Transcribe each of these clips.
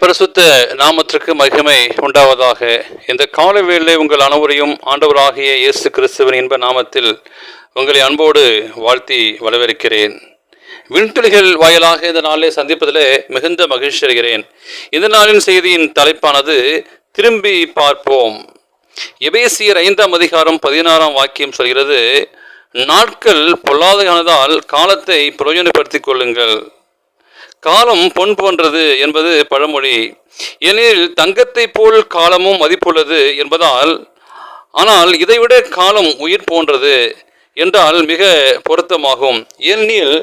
பரிசுத்த நாமத்திற்கு மகிமை உண்டாவதாக. இந்த கால வேளை உங்கள் அனைவரையும் ஆண்டவராகிய இயேசு கிறிஸ்துவின் இன்ப நாமத்தில் உங்களை அன்போடு வாழ்த்தி வரவேற்கிறேன். விண்துளிகள் வாயிலாக இந்த நாளிலே சந்திப்பதிலே மிகுந்த மகிழ்ச்சி அடைகிறேன். இந்த நாளின் செய்தியின் தலைப்பானது திரும்பி பார்ப்போம். எபேசியர் 5:16 சொல்கிறது, நாட்கள் பொல்லாததானதால் காலத்தை பிரயோஜனப்படுத்திக் கொள்ளுங்கள். காலம் பொன் போன்றது என்பது பழமொழி. ஏனெனில் தங்கத்தை போல் காலமும் மதிப்புள்ளது என்பதால், ஆனால் இதைவிட காலம் உயிர் போன்றது என்றால் மிக பொருத்தமாகும். ஏனெனில்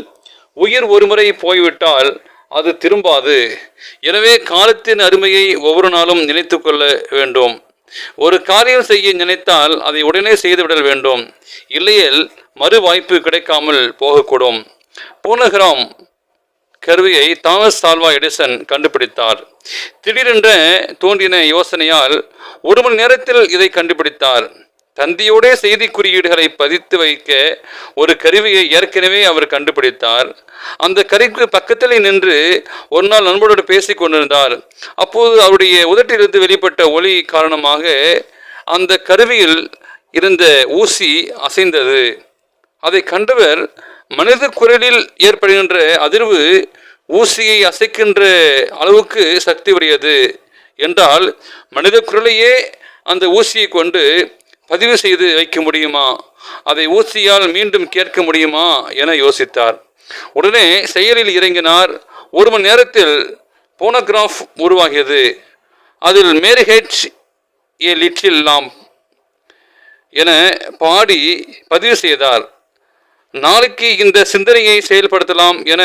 உயிர் ஒருமுறை போய்விட்டால் அது திரும்பாது. எனவே காலத்தின் அருமையை ஒவ்வொரு நாளும் நினைத்து கொள்ள வேண்டும். ஒரு காரியம் செய்ய நினைத்தால் அதை உடனே செய்துவிட வேண்டும். இல்லையேல் மறு வாய்ப்பு கிடைக்காமல் போகக்கூடும். பூனகிராம் கருவியை தாமஸ் ஆல்வா எடிசன் கண்டுபிடித்தார். திடீரென்ற தோன்றின யோசனையால் 1 மணி நேரத்தில் இதை கண்டுபிடித்தார். தந்தியோட செய்தி குறியீடுகளை பதித்து வைக்க ஒரு கருவியை ஏற்கனவே அவர் கண்டுபிடித்தார். அந்த கருவிக்கு பக்கத்தில் நின்று ஒரு நாள் நண்பரோடு பேசி கொண்டிருந்தார். அப்போது அவருடைய உதட்டிலிருந்து வெளிப்பட்ட ஒளி காரணமாக அந்த கருவியில் இருந்த ஊசி அசைந்தது. அதை கண்டவர், மனித குரலில் ஏற்படுகின்ற அதிர்வு ஊசியை அசைக்கின்ற அளவுக்கு சக்தி உடையது என்றால், மனித குரலையே அந்த ஊசியை கொண்டு பதிவு செய்து வைக்க முடியுமா? அதை ஊசியால் மீண்டும் கேட்க முடியுமா என யோசித்தார். உடனே செயலில் இறங்கினார். 1 மணி நேரத்தில் போனோகிராஃப் உருவாகியது. அதில் மேரி ஹெட் ஏ லிட்டில் லாம்ப் என பாடி பதிவு செய்தார். நாளைக்கு இந்த சிந்தனையை செயல்படுத்தலாம் என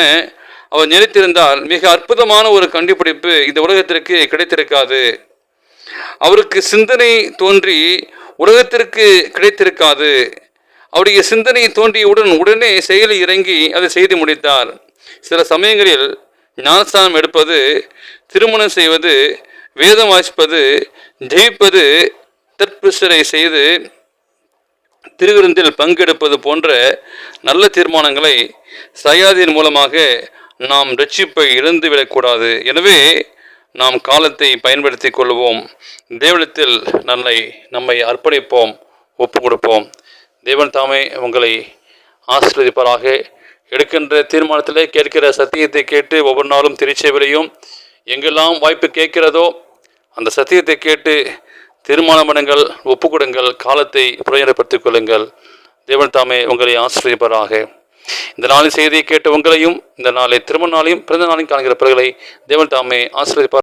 அவர் நினைத்திருந்தால் மிக அற்புதமான ஒரு கண்டுபிடிப்பு இந்த உலகத்திற்கு கிடைத்திருக்காது. அவருக்கு சிந்தனை தோன்றி உலகத்திற்கு கிடைத்திருக்காது. அவருடைய சிந்தனை தோன்றியவுடன் உடனே செயலில் இறங்கி அதை செய்து முடித்தார். சில சமயங்களில் ஞானஸ்தானம் எடுப்பது, திருமணம் செய்வது, வேதம் வாசிப்பது, ஜெயிப்பது, தற்பிரசரை செய்து திருவிருந்தில் பங்கெடுப்பது போன்ற நல்ல தீர்மானங்களை செய்யாததன் மூலமாக நாம் ரட்சிப்பை இழந்துவிடக்கூடாது. எனவே நாம் காலத்தை பயன்படுத்தி கொள்வோம். தேவனிடத்தில் நம்மை அர்ப்பணிப்போம், ஒப்பு கொடுப்போம். தேவன் தாமே உங்களை ஆசீர்வதிப்பாராக. எடுக்கின்ற தீர்மானத்திலே கேட்கிற சத்தியத்தை கேட்டு ஒவ்வொரு நாளும் திருச்செவிலையும் எங்கெல்லாம் வாய்ப்பு கேட்கிறதோ அந்த சத்தியத்தை கேட்டு தீர்மானம் பண்ணுங்கள், ஒப்பு கொடுங்கள், காலத்தை பிரயோஜனப்படுத்திக் கொள்ளுங்கள். தேவன் தாமே உங்களை ஆசீர்வதிப்பாராக. இந்த நாளின் செய்தியை கேட்டு உங்களையும், இந்த நாளை திருமண நாளையும் பிறந்த நாளையும் காண்கிற பிறகுகளை தேவன் தாமே ஆசீர்வதிப்பார்.